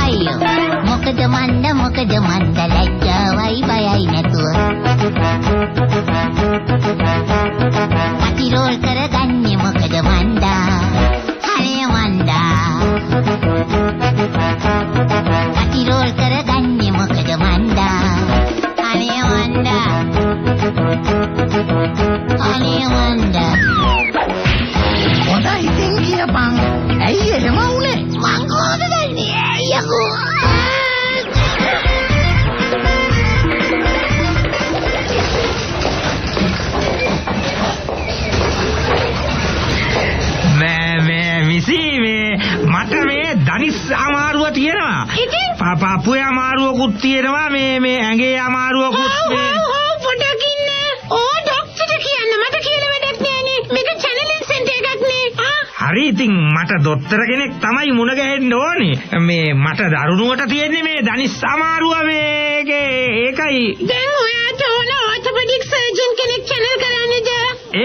අයියෝ මොකද මන්ද ලැජ්ජාවයි බයයි නැතුව අතිරෝල් කරගන්නේ මොකද මන්දා හරේ මන්දා අතිරෝල් කරගන්නේ මොකද මන්දා හරේ මන්දා හොඳයි ඉතින් කියපන් ඇයි එහෙම වුනේ මං කොහොමද දන්නේ අයියෝ මට මේ දනිස් අමාරුව තියෙනවා. ඉතින් පාපුවේ අමාරුවකුත් තියෙනවා මේ ඇඟේ අමාරුවකුත් පොඩක් ඉන්න. ඕ ડોක්ටර්ට කියන්න මට කියලා වැඩක් නෑනේ. මේක චැනලින් සෙන්ටර් එකක් නේ. හරි ඉතින් මට දොස්තර කෙනෙක් තමයි මුණ ගැහෙන්න ඕනේ. මේ මට දරුණුවට තියෙන්නේ මේ දනිස් අමාරුව ඒකයි. දැන් ඔයාට ඕන ඕර්තොපෙඩික් සර්ජන් කෙනෙක් channel කරන්නද?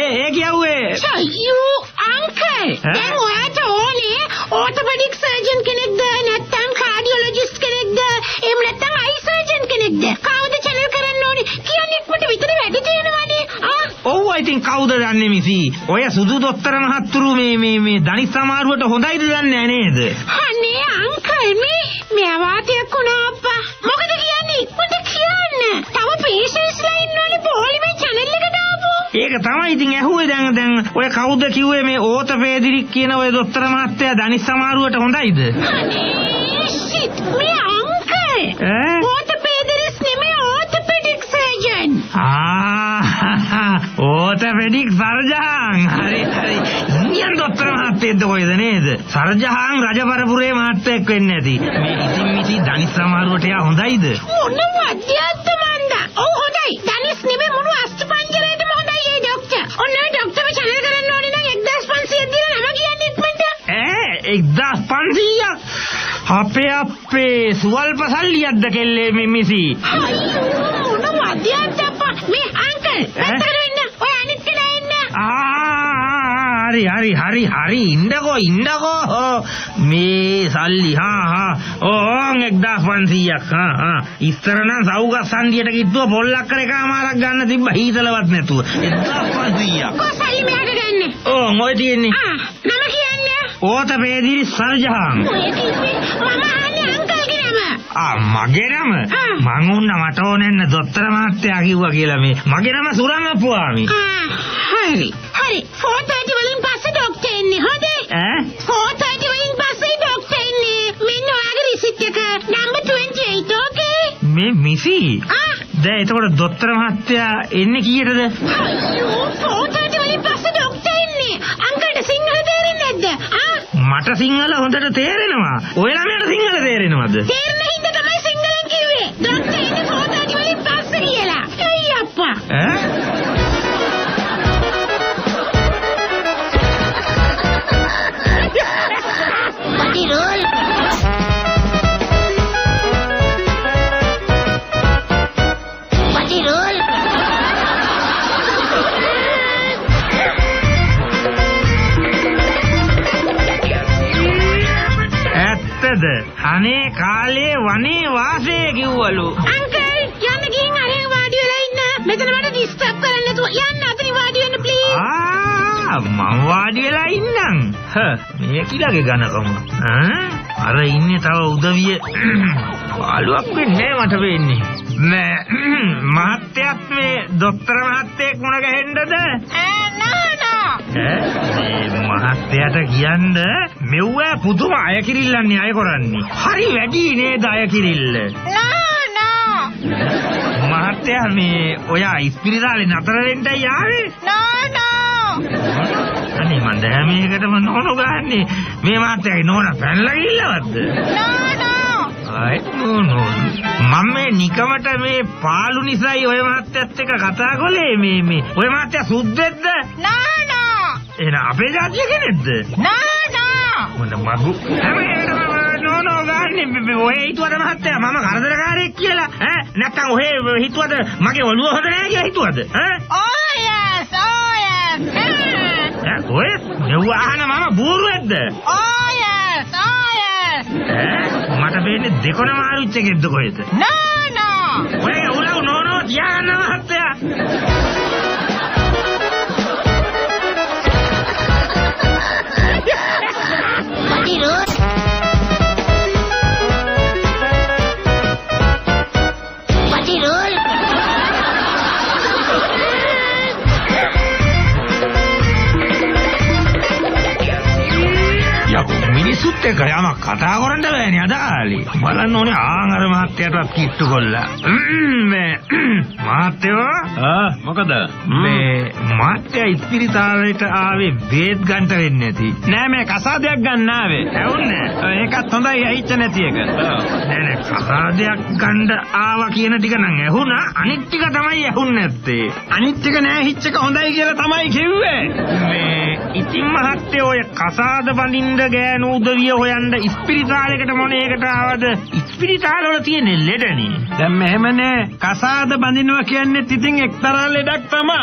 ඒ කියුවේ. අයියෝ අංකල්. දැන් ඔයාට ඕනේ ඕර්තොපෙඩික් සර්ජන් කෙනෙක්ද නැත්නම් කාඩියොලොජිස්ට් කෙනෙක්ද එහෙම නැත්නම් අයි සර්ජන් කෙනෙක්ද? කවුද channel කරන්න ඕනේ? කියන්නේ ඉක්මනට විතර වැඩි තියෙනවනේ. ඔව් ඉතින් කවුද දන්නේ මිසි? ඔය සුදු දොස්තර මහත්තුරු මේ දනිස් අමාරුවට හොඳයිද දන්නේ නේද? අනේ අංකල් මේ වාතයක් වුණා අප්පා. මොකද කියන්නේ ඉක්මනට කියන්න. තව පේෂන්ට්ස්ලා ඉන්නවනේ පොලිමේ channel එක දාපුවා. ඒක තමයි ඉතින් ඇහුවේ දැන් ඔය කවුද කිව්වේ මේ ඕතපේදිරික් කියන ඔය දොස්තර මහත්තයා දනිස් අමාරුවට හොඳයිද? අනේ shit මේ අංකල්. ඕතපේදිරිස් නෙමෙයි ඕතොපෙඩික් සර්ජන්. ඕතපෙඩික් සර්ජන්. හරි. ඉන්දියන් දොස්තර මහත්තයෙක්ද කොයිද නේද? සර්ජන් රජපරපුරේ මහත්තයෙක් වෙන්නේ නැති. මේ ඉතින් මිසි දනිස් අමාරුවට යා හොඳයිද? මොන වද්‍යයක්ද මන්දා? ඔව් හොඳයි. දනිස් නෙමෙයි මුළු අස්ථිපංජරයටම හොඳයි ඒ ડોක්ටර්. ඔන්න ඔය ડોක්ටර්ව channel කරන්න ඕනේ නම් 1500ක් දීලා නම කියන්නේ ඉක්මනට. 1500ක්? අපේ සුවල්ප සල්ලියක්ද කෙල්ලේ මිසි? අයියෝ මොන වද්‍යයක්ද අප්පා. මේ අංකල් පැත්තකට වෙන්න. ඔය අනිත් කෙනා එන්න. හරි ඉන්නකෝ මේ සල්ලි ඕන් 1500ක් ඉස්සර නම් සවුගස් සන්දියට කිට්ටුව පොල්ලක් කර එකමාරක් ගන්න තිබ්බ හීතලවත් නැතුව 1500ක් කොසල්ලි මෙහාට ගන්න. ඕන් ඔය තියෙන්නේ නම කියන්නේ ඕතපේදිරි සර්ජන්. මම අහන්නේ අංකල්ගේ නම. මගේ නම මං උන්න මට ඕනෙන්න දොස්තර මහත්තයා කිව්වා කියලා මේ මගේ නම සුරංග පුවාමි. හරි 4:30 වලින් පස්සේ ડોක්ටර් එන්නේ හොඳේ. 4:30 වලින් පස්සේ ડોක්ටර් එන්නේ. මෙන්න ඔයාගේ රිසිට් එක නම්බර් 28 ඕකේ. මේ මිසි දැන් එතකොට දොස්තර මහත්තයා එන්නේ කීයටද? අයියෝ 4:30 වලින් පස්සේ ડોක්ටර් එන්නේ. අංකල්ට සිංහල තේරෙන්නේ නැද්ද? මට සිංහල හොඳට තේරෙනවා. ඔය ළමයට සිංහල තේරෙනවද? තේරෙන හින්දා තමයි සිංහලෙන් කිව්වේ. ડોක්ටර් එන්නේ 4:30 වලින් පස්සේ කියලා. අයිය අප්පා. අතිරෝල්. ඇත්තද? අනේ කාලේ වනේ වාසය කිව්වලු. අංකල් යන්න ගිහින් අරගෙන වාඩි වෙලා ඉන්න. මෙතන මට ඩිස්ටර්බ් කරන්න නැතුව යන්න අතනින් වාඩි වෙන්න ප්ලීස්. මම වාඩි වෙලා ඉන්නම්. මේ කිලගේ ගණකම. අර ඉන්නේ තව උදවිය පාළුවක් වෙන්නේ මට වෙන්නේ. මහත්තයාත් මේ දොස්තර මහත්තයෙක් මුණ ගැහෙන්නද? මේ මහත්තයාට කියන්න මෙව්ව පුදුම අය කිරිල්ලන්නේ අය කරන්නේ. හරි වැඩි නේද අය කිරිල්ල? මහත්තයා මේ ඔයා ඉස්පිරිතාලේ නතර වෙන්නයි ආවේ? අනේ මන් දැන් මේකටම නෝනෝ ගහන්නේ. මේ මහත්තයාගේ නෝනා පැනලා ගිල්ලවත්ද? නෝ මම මේ නිකමට මේ පාළු නිසායි ඔය මහත්තයත් එක්ක කතා කළේ මේ ඔය මහත්තයා සුද්දෙක්ද? එහෙනම් අපේ ජාතිය කෙනෙක්ද? මොන මගු නෝ ගන්නේ ඔය හිතුවද මහත්තයා මම කරදරකාරයෙක් කියලා? නැත්තම් ඔය හිතුවද මගේ ඔළුව හොද නැහැ කියලා හිතුවද? ඔය මෙව්ව අහන මම බූරුවෙක්ද? මට තියෙන්නේ දෙකොනම ආරුච්ච එකෙක්ද කොහෙද? නානා ඔය උලව් නෝනෝ තියාගන්න මහත්තයා. මිනිස්සුත් එක්ක යමක් කතා කරන්න බෑනේ අදාලි. බලන්න ඕනේ ආංගර මහත්තයාටවත් කිට්ටු කොල්ලා. මහත්තයෝ මොකද? මේ මහත්තයා ඉස්පිරිතාලේට ආවේ බේත් ගන්න වෙන්නේ නැති. නෑ මේ කසාදයක් ගන්න ආවේ. ඇහුන්නේ? ඒකත් හොඳයි ඇහිච්ච නැති එක. නෑ කසාදයක් ගන්න ආවා කියන ටික නම් ඇහුණා. අනිත් ටික තමයි ඇහුන්නේ නැත්තේ. අනිත් ටික නෑ හිච්ච එක හොඳයි කියලා තමයි කිව්වේ. මේ ඉතින් මහත්තයෝ ඔය කසාද බඳින්න ගෑනු උදවිය හොයන්න ඉස්පිරිතාලයකට මොනේකට ආවද? ඉස්පිරිතාල වල තියෙන ලෙඩනේ. දැන් මෙහෙමනේ කසාද බඳිනවා කියන්නේ ඉතින් එක්තරා ලෙඩක් තමයි.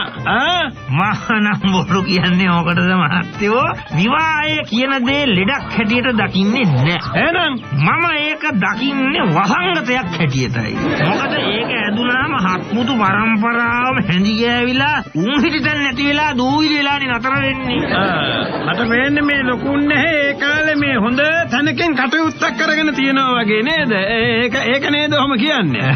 මහානම් බොරු කියන්නේ ඕකටද මහත්තයෝ? නිවාය කියන දේ ලෙඩක් හැටියට දකින්නේ නැහැ. එහෙනම් මම ඒක දකින්නේ වසංගතයක් හැටියටයි. මොකද ඒක ඇදුනාම හත්මුතු පරම්පරාවම හැඳි ගෑවිලා උන් හිටින්න නැති වෙලා දූවිලි වෙලානේ නතර වෙන්නේ. මට වෙන්නේ මේ ලොකුන් නැහැ ඒ කාලේ මේ හොඳ තැනකින් කටයුත්තක් කරගෙන තියනවා වගේ නේද? ඒක නේද ඔහම කියන්නේ?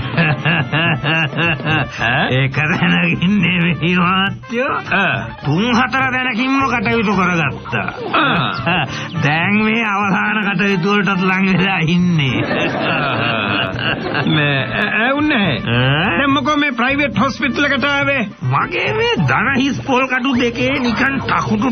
ඒක දැනගින් නෙවෙයි මහත්තයෝ. 3-4 දැනකින්ම කටයුතු කරගත්තා. දැන් මේ අවසාන කටයුතු වලටත් ලං වෙලා ඉන්නේ. මේ ඇවුන්නේ දැන් මොකෝ මේ ප්‍රයිවට් හොස්පිටල් එකට ආවේ? මගේ මේ ධන හිස් පොල් කටු දෙකේ නිකන් ටකුටු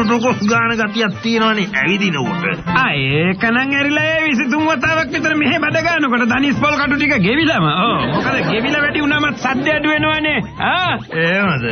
ටකොස් ගාන ගතියක් තියෙනවනේ ඇවිදිනකොට. ඒකනම් ඇරිලා ඒ 23 වතාවක් විතර මෙහෙ බඩ ගන්නකොට ධනිස් පොල් කටු ටික ගෙවිලාම. මොකද ගෙවිලා වැඩි වුණාම සද්ද අඩු වෙනවනේ. එහෙමද?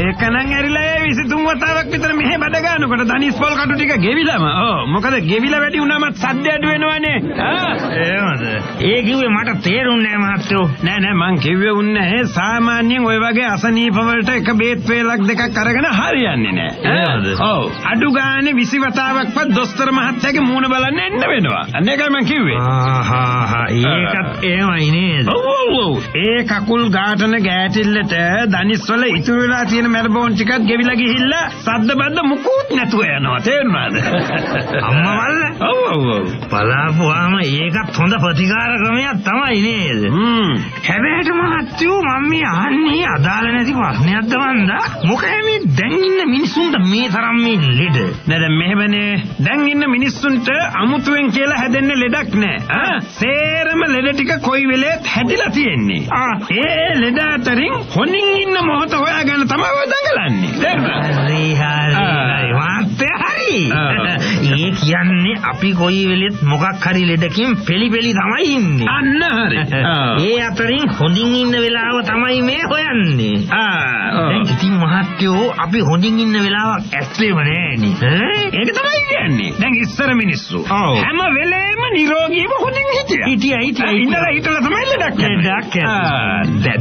ඒකනම් ඇරිලා ඒ 23 වතාවක් විතර මෙහෙ බඩ ගන්නකොට ධනිස් පොල් කටු ටික ගෙවිලාම. මොකද ගෙවිලා වැඩි වුණාම සද්ද අඩු වෙනවනේ. එහෙමද? ඒ කිව්වේ මට තේරුන්නේ නැහැ මහත්තයෝ. නෑ මං කිව්වේ උන්නේ සාමාන්‍යයෙන් ওই වගේ අසනීප වලට එක බේත් වේලක් දෙකක් අරගෙන හරියන්නේ නෑ. එහෙමද? ඔව්. අඩු ගානේ 20 වතාවක්වත් දොස්තර මහත්තයාගේ මූණ බලන්න එන්න වෙනවා. අන්න ඒකයි මං කිව්වේ. ඒකත් එහෙමයි නේද? ඔව්. ඒ කකුල් ගාටන ගෑටිල්ලට ධනිස් වල ඉතුරු වෙලා තියෙන මැරබෝන් ටිකක් ගෙවිලා ගිහිල්ලා සද්ද බද්ද මුකුත් නැතුව යනවා. තේරුණාද? අම්මා මල්ල. ඔව්. බලාපුවාම ඒකත් හොඳ ප්‍රතිකාර ක්‍රමයක් තමයි නේද? හැබැයි මහත්තයෝ මම මේ අහන්නේ අදාළ නැති ප්‍රශ්නයක්ද වන්දා? මොකද මේ දැන් ඉන්න මිනිස්සුන්ට මේ තරම් මේ ලෙඩ? නේද මෙහෙමනේ දැන් ඉන්න මිනිස්සුන්ට අමුතුවෙන් කියලා හැදෙන්න ලෙඩක් නෑ. සේරම ලෙඩ ටික කොයි වෙලේත් හැදිලා තියෙන්නේ. ඒ ලෙඩ අතරින් හොනින් ඉන්න මොහොත හොයාගන්න තමයි ඔය දඟලන්නේ. තේරුණාද? හරි. ඒ කියන්නේ අපි කොයි වෙලෙත් මොකක් හරි ලෙඩකින් පෙලි තමයි ඉන්නේ. අන්න හරි. ඒ අතරින් හොඳින් ඉන්න වෙලාව තමයි මේ හොයන්නේ. දැන් ඉතින් මහත්තයෝ අපි හොඳින් ඉන්න වෙලාවක් ඇස්ලෙම නෑනේ. ඒක තමයි කියන්නේ. දැන් ඉස්සර මිනිස්සු හැම වෙලේම නිරෝගීව හොඳින් හිටියා. ඉඳලා තමයි ලෙඩක්.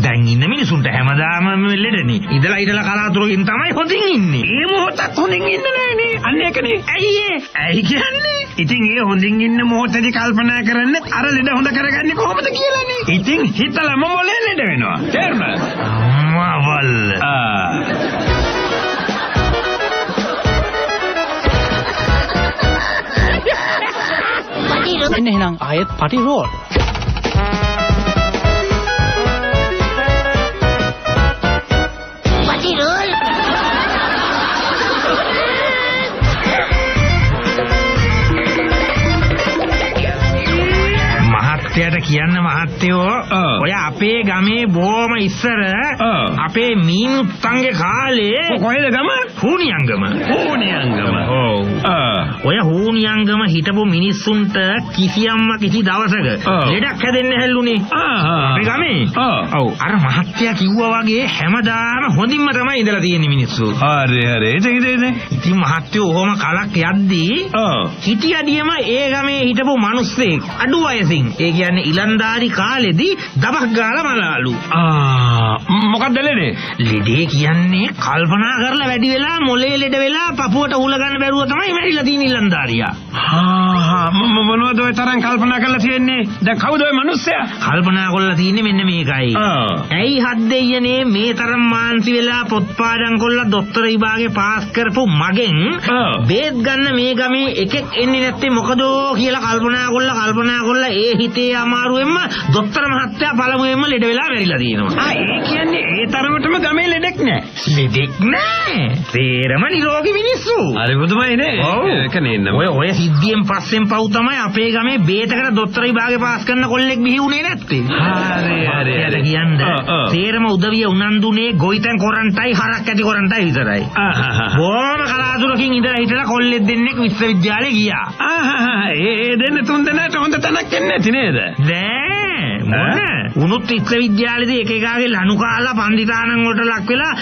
දැන් ඉන්න මිනිසුන්ට හැමදාම ලෙඩනේ. ඉඳලා කලාතුරකින් තමයි හොඳින් ඉන්නේ. ඒ මොහොතක් හොඳින් ඉන්න නෑනේ. අන්න ඒකනේ. ඇයි කියන්නේ? ඉතින් ඒ හොඳින් ඉන්න මොහොතේදී කල්පනා කරන්නේ අර ලෙඩ හොඳ කරගන්නේ කොහොමද කියලානේ. ඉතින් හිතලම මොලේ ලෙඩ වෙනවා. තේරුණාද? අම්මා වල්ල. එන්න එහෙනම් ආයෙත් පටි රෝල්. පටි රෝල්. මහත්තයාට කියන්න මහත්තයෝ ඔය අපේ ගමේ බොහොම ඉස්සර අපේ මීමුත්තන්ගේ කාලේ කොහෙද ගම? හූනියංගම. ඔය හූනියංගම හිටපු මිනිස්සුන්ට කිසි දවසක ලෙඩක් හැදෙන්න හැල්ලුනේ. අපේ ගමේ. ඔව්. අර මහත්තයා කිව්වා වගේ හැමදාම හොඳින්ම තමයි ඉඳලා තියෙන්නේ මිනිස්සු. හරි. ඉතින් මහත්තයෝ ඔහොම කලක් යද්දී හිටියදියම ඒ ගමේ හිටපු මිනිස්සෙක් අඩු වයසින් ඒ කියන්නේ ඉලන්දාරි කාලෙදී දබක් ගාලා මලාලු. මොකක්ද ලෙඩේ? ලෙඩේ කියන්නේ කල්පනා කරලා වැඩි වෙලා මොලේ ලෙඩ වෙලා පපුවට උල ගන්න බැරුව තමයි මැරිලා තියෙන ඉලන්දාරියා. මොනවද ඔය තරම් කල්පනා කරලා තියෙන්නේ? දැන් කවුද ඔය මිනිස්සයා? කල්පනා කරලා තියෙන්නේ මෙන්න මේකයි. ඇයි හත් දෙයියනේ මේ තරම් මාන්සි වෙලා පොත් පාඩම් කරලා දොස්තර විභාගේ පාස් කරපු මගෙන් බේත් ගන්න මේ ගමේ එකෙක් එන්නේ නැත්තේ මොකදෝ කියලා කල්පනා කරලා ඒ හිතේ අමාරුවෙන්ම දොස්තර මහත්තයා පළමුවෙන්ම ලෙඩ වෙලා මැරිලා තියෙනවා. ඒ කියන්නේ ඒ තරමටම ගමේ ලෙඩෙක් නෑ. ලෙඩෙක් නෑ. තේරම නිරෝගී මිනිස්සු. හරි බුදුමයි නේ. ඒක නේන්න. ඔය සිද්ධියෙන් පස්සෙන් පව් තමයි අපේ ගමේ බේතකට දොස්තර විභාගේ පාස් කරන කොල්ලෙක් බිහි වුණේ නැත්තේ. හරි. කියන්නේ තේරම උදවිය උනන්දුනේ ගොයිතැන් කොරන්ටයි හරක් ඇති කොරන්ටයි විතරයි. බොහොම කලාතුරකින් ඉඳලා හිටලා කොල්ලෙක් දෙන්නෙක් විශ්වවිද්‍යාලේ ගියා. ඒ දෙන්න තුන් දෙනාට හොඳ තැනක් එන්නේ නැති නේද? මොන උනුත් විශ්වවිද්‍යාලේදී එක එකාගේ ලනු කාලා පන්දිතානම් වලට ලක් වෙලා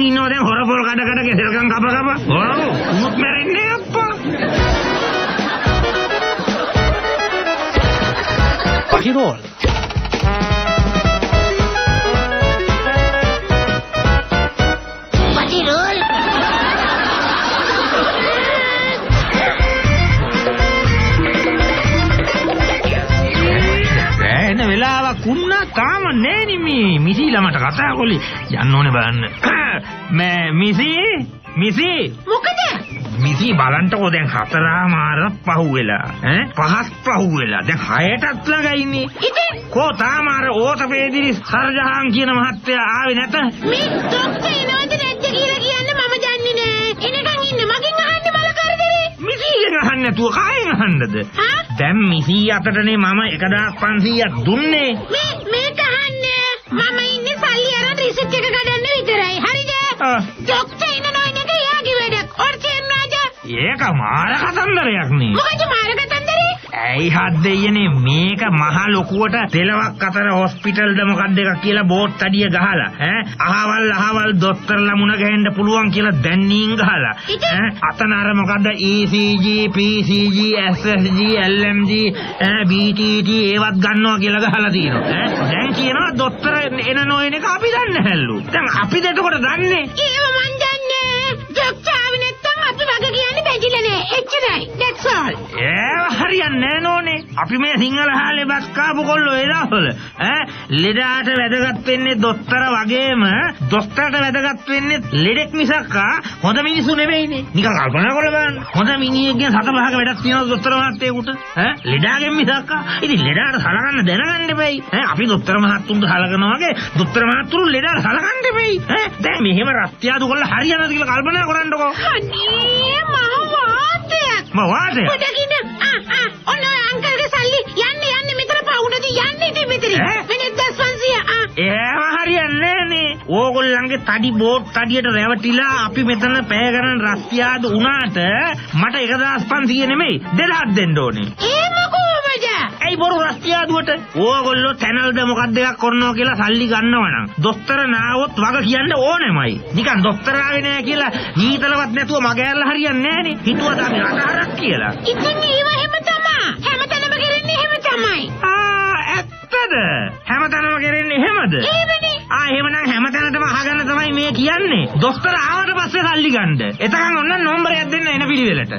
ඉන්නවා දැන් හොරපොල් කඩ කෙසල්කම් කප. උනුත් මැරෙන්නේ අප්පා. පහිරෝල් වෙලාවක් වුණා තාම නෑනේ මේ මිසිලා මට කතා කරලි යන්න ඕනේ බලන්න. මිසි මොකද? මිසි බලන්නකෝ දැන් 4:00 පහුවෙලා පහස් පහුවෙලා දැන් 6ටත් ළඟයිනේ. ඉතින් කෝ තාම අර ඕතපේදිරි සර්ජහාන් කියන මහත්තයා ආවේ නැත? මේ ડોක්ටර් එනවද නැද්ද කියලා කියන්න මම දන්නේ නෑ. එනකන් ඉන්න මගෙන් අහන්න බල කරදරේ. මිසිගෙන් අහන්න නැතුව කායෙන් අහන්නද? දැන් මිසි අතටනේ මම 1500ක් දුන්නේ. මේක අහන්න. මම ඉන්නේ සල්ලි අරන් රිසිට් එක ගන්න විතරයි. හරිද? ડોක්ටර් ඉන්න නෝයිනක යාගේ වැඩක්. ඔර්චෙන්නාද? ඒක මාර කතන්දරයක් නේ. මොකද මාර කතන්දරේ? ඇයි හත් දෙයියනේ මේක මහ ලොකුවට තෙලවක් අතර හොස්පිටල්ද මොකක්ද එකක් කියලා බෝට් අඩිය ගහලා අහවල් දොස්තරලා මුණ ගැහෙන්න පුළුවන් කියලා දැන්නීම් ගහලා අතන අර මොකද්ද ECG PCG SSG LMG BTT ඒවත් ගන්නවා කියලා ගහලා තියෙනවා. දැන් කියනවා දොස්තර එන නොයන එක අපි දන්නේ නැල්ලු. දැන් අපිද එතකොට දන්නේ? ඒව මන් දන්නේ. ડોක්ටර් ආවේ නැත්තම් අපි වගේ කියන්නේ බැඳිලා නෑ. එච්චරයි. That's all. හරියන්නේ නෝනේ. අපි මේ සිංහල හාලේ බස් කාපු කොල්ලෝ එදාවල ලෙඩාට වැදගත් වෙන්නේ දොස්තර වගේම දොස්තරට වැදගත් වෙන්නේ ලෙඩෙක් මිසක් හොඳ මිනිස්සු නෙවෙයිනේ. නිකන් කල්පනා කරලා බලන්න. හොඳ මිනිහෙක්ගෙන් 7-5ක වැඩක් තියෙනවා දොස්තර මහත්තයෙකුට. ලෙඩාගෙන් මිසක් ඉතින් ලෙඩාට සලකන්න දැනගන්න එපයි. අපි දොස්තර මහත්තුන්ට සලකනවා වගේ දොස්තර මහත්තුරු ලෙඩාට සලකන්න එපයි. දැන් මෙහෙම රස්තියාදු කරලා හරියනවද කියලා කල්පනා කරන්නකෝ. අනේ මහ වාතයක්. පොඩකින් ඔන්න ඔය අංකල්ගේ සල්ලි යන්න මෙතන පවුනදී යන්න ඉතින් මෙතන. මිනිත් 1500. ඒව හරියන්නේ නේ. ඕගොල්ලන්ගේ තඩි බෝට් තඩියට රැවටිලා අපි මෙතන පැය ගණන් රස්තියාදු වුණාට මට 1500 නෙමෙයි 2000 දෙන්න ඕනේ. ඒ මොකෝමද? ඇයි බොරු රස්තියාදුවට? ඕගොල්ලෝ channelද මොකක්ද එකක් කරනවා කියලා සල්ලි ගන්නවනම් දොස්තර නාවොත් වග කියන්න ඕනෙමයි. නිකන් දොස්තර ආවේ නෑ කියලා හීතලවත් නැතුව මග ඇරලා හරියන්නේ නෑනේ. හිතුවද අපි අතහරක් කියලා. ඉතින් ඒව හැම තමයි. හැමතැනම කරන්නේ හැම තමයි. ඇත්තද? හැමතැනම කරන්නේ එහෙමද? එහෙමනේ. එහෙමනම් හැමතැනටම අහගන්න තමයි මේ කියන්නේ. දොස්තර ආවට පස්සේ සල්ලි ගන්න. එතකන් ඔන්න නෝම්බරයක් දෙන්න එන පිළිවෙලට.